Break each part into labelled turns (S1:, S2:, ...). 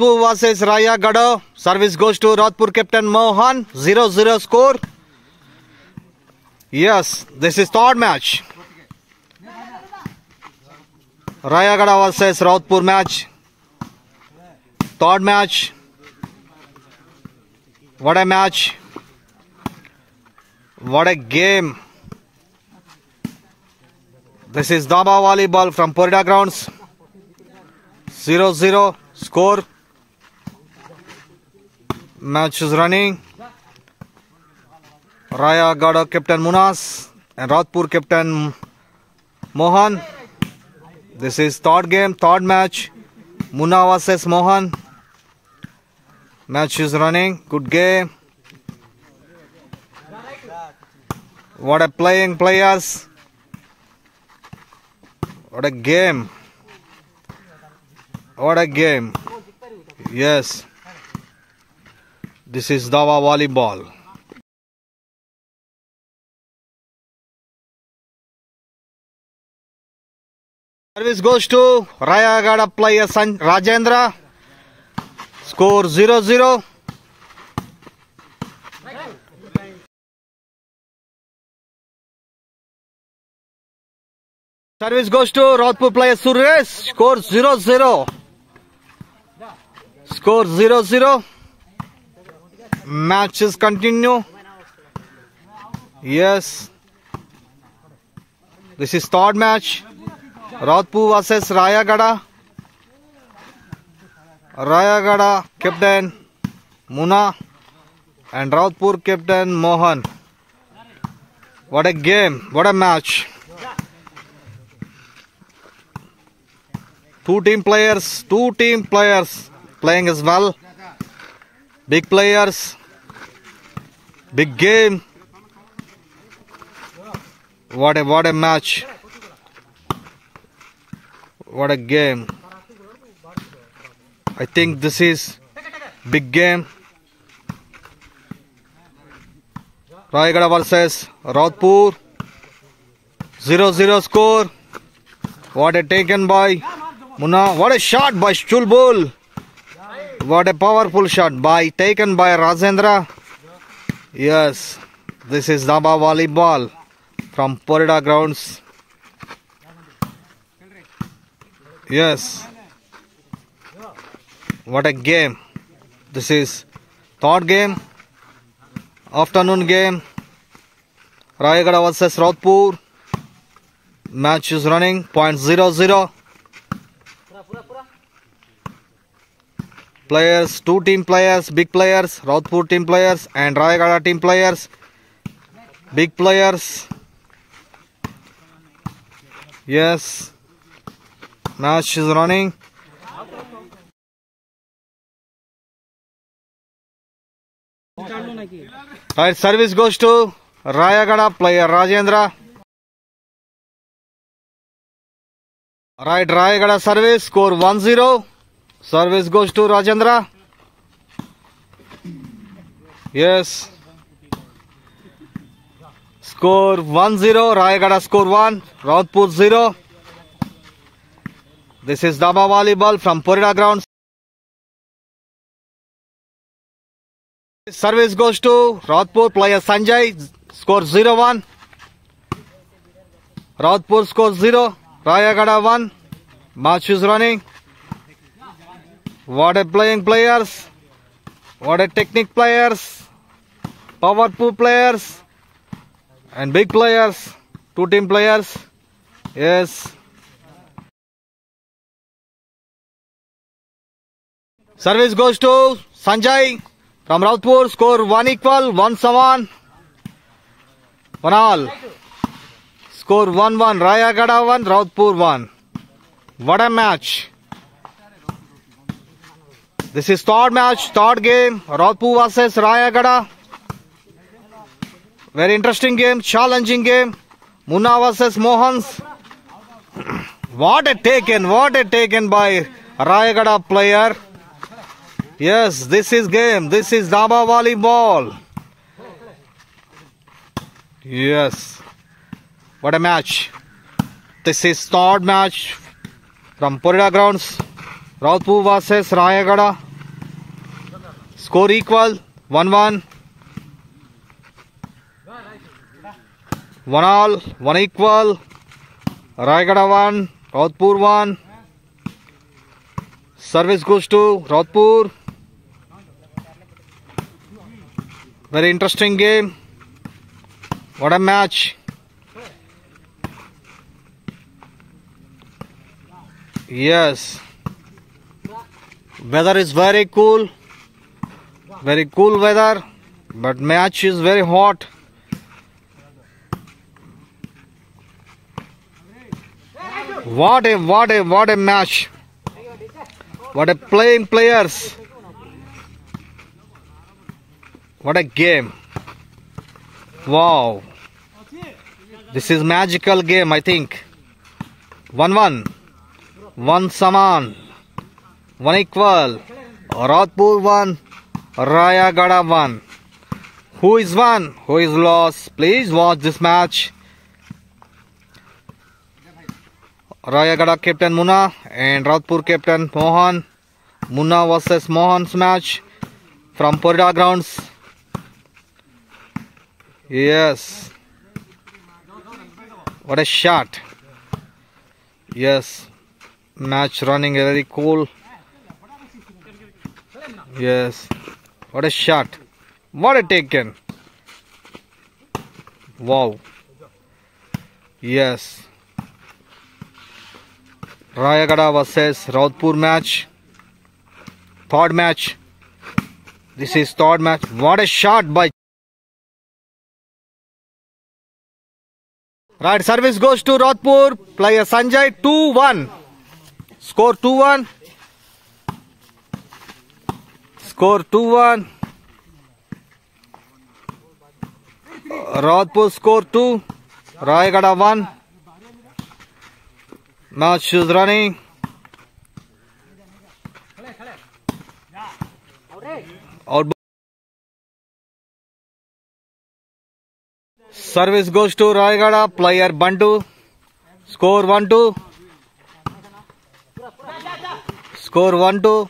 S1: Rautpur versus Rayagada. Service goes to Rautpur captain Mohan. 0-0 score. Yes, this is third match. Rayagada versus Rautpur match. Third match. What a match. What a game. This is Daba volleyball from Porida grounds. 0-0 score. Match is running. Rayagada captain Munas and Rautpur captain Mohan. This is third game, third match. Muna versus Mohan. Match is running. Good game. What a playing players. What a game. What a game. Yes. This is Dava volleyball. Service goes to Rayagada player Rajendra. Score 0-0. Service goes to Rautpur player Suresh. Score 0-0. Score 0-0. Matches continue. Yes. This is third match. Rautpur versus Rayagada. Rayagada captain Muna and Rautpur captain Mohan. What a game. What a match. Two team players playing as well. Big players. Big game. What a match. What a game. I think this is big game. Rayagada versus Rautpur. 0-0 score. What a taken by Muna. What a shot by Chulbul. What a powerful shot taken by Rajendra. Yes, this is Daba volleyball from Porida grounds. Yes. What a game. This is third game. Afternoon game. Rayagada versus Rautpur. Match is running. Point 0-0. Players, two team players, big players, Rautpur team players and Rayagada team players, big players. Yes, match is running. Right, service goes to Rayagada player Rajendra. Right, Rayagada service, score 1-0. Service goes to Rajendra. Yes. Score 1-0. Rayagada score 1. Rautpur 0. This is Daba volleyball from Porida grounds. Service goes to Rautpur player Sanjay. Score 0-1. Rautpur score 0. Rayagada 1. Match is running. What a playing players. What a technique players. Powerful players. And big players. Two team players. Yes. Service goes to Sanjay from Rautpur. Score 1 equal. 1-1. 1 all. Score 1-1. Rayagada 1. Rautpur 1. What a match. This is third match, third game. Rautpur versus Rayagada. Very interesting game, challenging game. Muna versus Mohans. What a taken by Rayagada player. Yes, this is game. This is Daba volleyball. Yes. What a match. This is third match from Porida grounds. Rautpur versus Rayagada Score equal 1-1. 1 all, 1 equal. Rayagada 1, Rautpur 1. Service goes to Rautpur. Very interesting game. What a match. Yes. Weather is very cool. Very cool weather. But match is very hot. What a match. What a playing players. What a game. Wow. This is magical game, I think. 1-1. 1 saman. 1 equal. Rautpur 1. Rayagada 1. Who is won? Who is lost? Please watch this match. Rayagada captain Munna and Rautpur captain Mohan. Munna versus Mohan's match from Porida grounds. Yes. What a shot. Yes. Match running very cool. Yes. What a shot. What a taken. Wow. Yes. Rayagada versus Rautpur match. Third match. This is third match. What a shot by. Right, service goes to Rautpur. Player Sanjay 2-1. Score 2-1. Score 2-1. Rautpur score 2. Rayagada 1. Match is running. Out. Service goes to Rayagada. Player Bantu. Score 1-2. Score 1-2.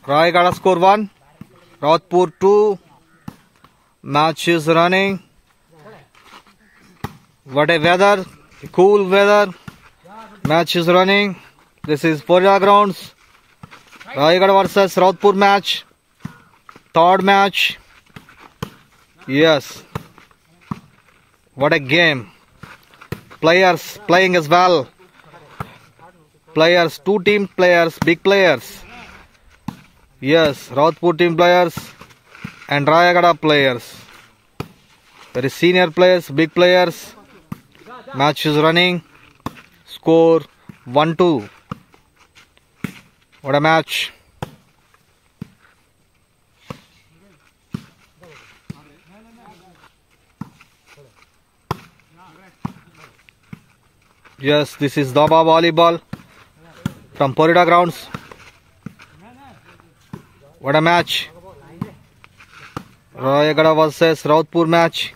S1: Rayagada score 1. Rautpur 2. Match is running. What a weather. Cool weather. Match is running. This is Porida grounds. Rayagada versus Rautpur match. Third match. Yes. What a game. Players playing as well. Players, two team players, big players. Yes, Rautpur team players and Rayagada players. Very senior players, big players. Match is running. Score 1-2. What a match. Yes, this is Daba volleyball from Porida grounds. What a match. Rayagada versus Rautpur match.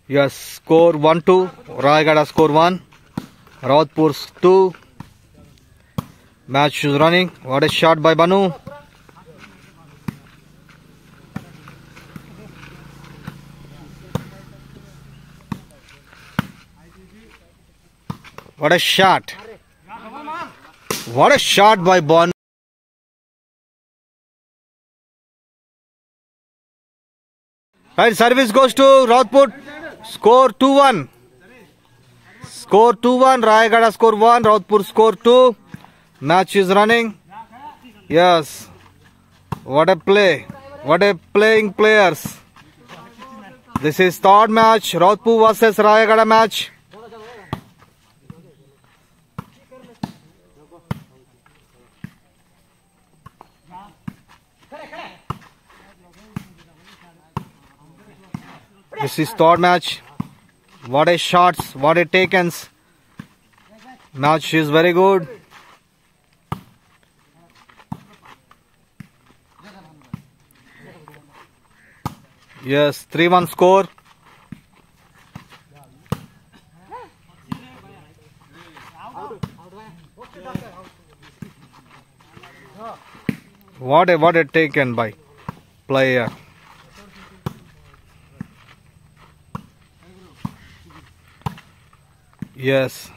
S1: Yes, score 1-2. Rayagada score 1. Rautpur 2. Match is running. What a shot by Banu. What a shot. What a shot by Banu. Right, service goes to Rautpur. Score 2-1. Score 2-1. Rayagada score 1. Rautpur score 2. Match is running. Yes. What a play. What a playing players. This is third match. Rautpur versus Rayagada match. This is third match. What a shots, what a takens. Match is very good. Yes, 3-1 score. What a taken by player. Yes.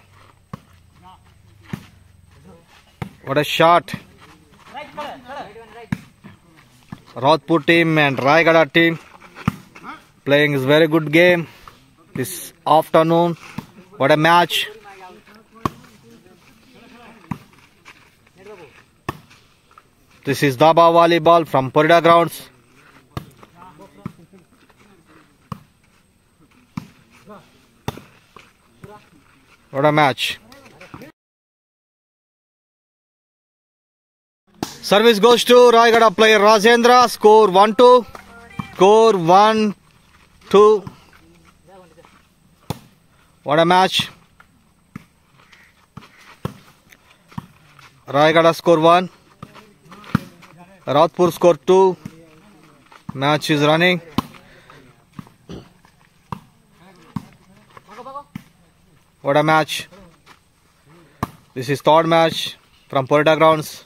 S1: What a shot. Rodhpur team and Rayagada team playing is very good game this afternoon. What a match. This is Daba volleyball from Porida grounds. What a match. Service goes to Rayagada player Rajendra. Score 1-2. Score 1-2. What a match. Rayagada score 1. Rodhpur score 2. Match is running. What a match. This is third match from Porida grounds.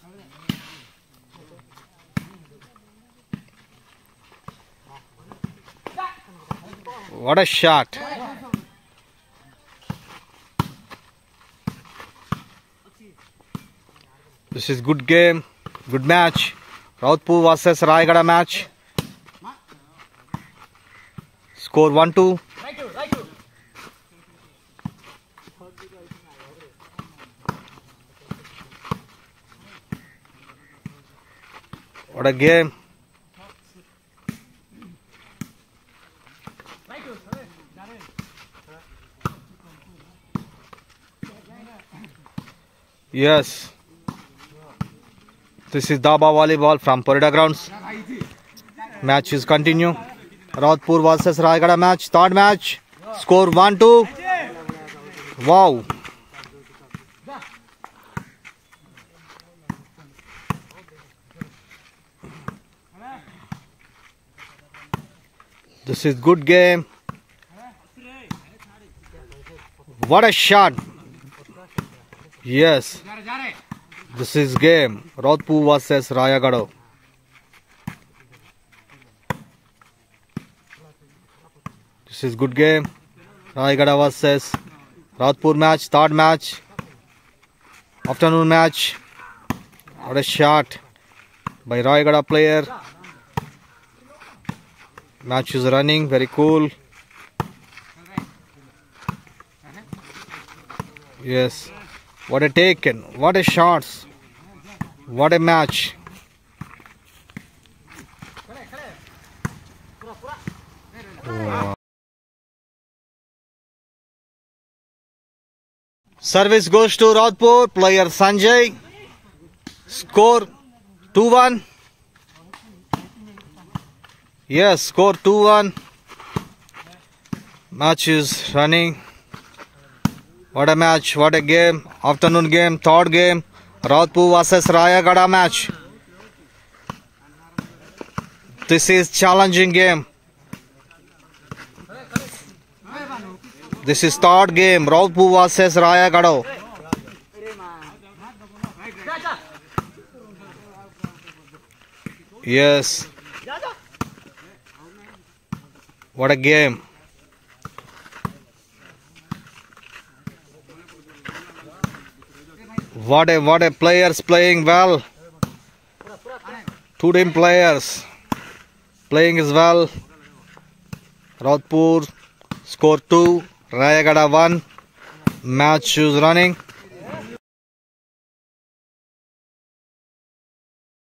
S1: What a shot. This is good game, good match. Rodhpur versus Rayagada match. Score 1-2. What a game. Yes. This is Daba volleyball from Porida grounds. Match is continue. Rodhpur versus Rayagada match. Third match. Score 1-2. Wow. This is good game. What a shot. Yes. This is game. Rodhpur versus Rayagada. This is good game. Rayagada versus Rodhpur match. Third match. Afternoon match. What a shot by Rayagada player. Match is running. Very cool. Yes. What a taken. What a shots. What a match. Wow. Service goes to Rodhpur. Player Sanjay. Score 2-1. Yes, score 2-1. Match is running. What a match, what a game. Afternoon game, third game. Rodhpur versus Rayagada match. This is challenging game. This is third game. Rodhpur versus Rayagada. Yes. What a game. What a players playing well. Two team players playing as well. Rodhpur score 2, Rayagada 1. Match is running.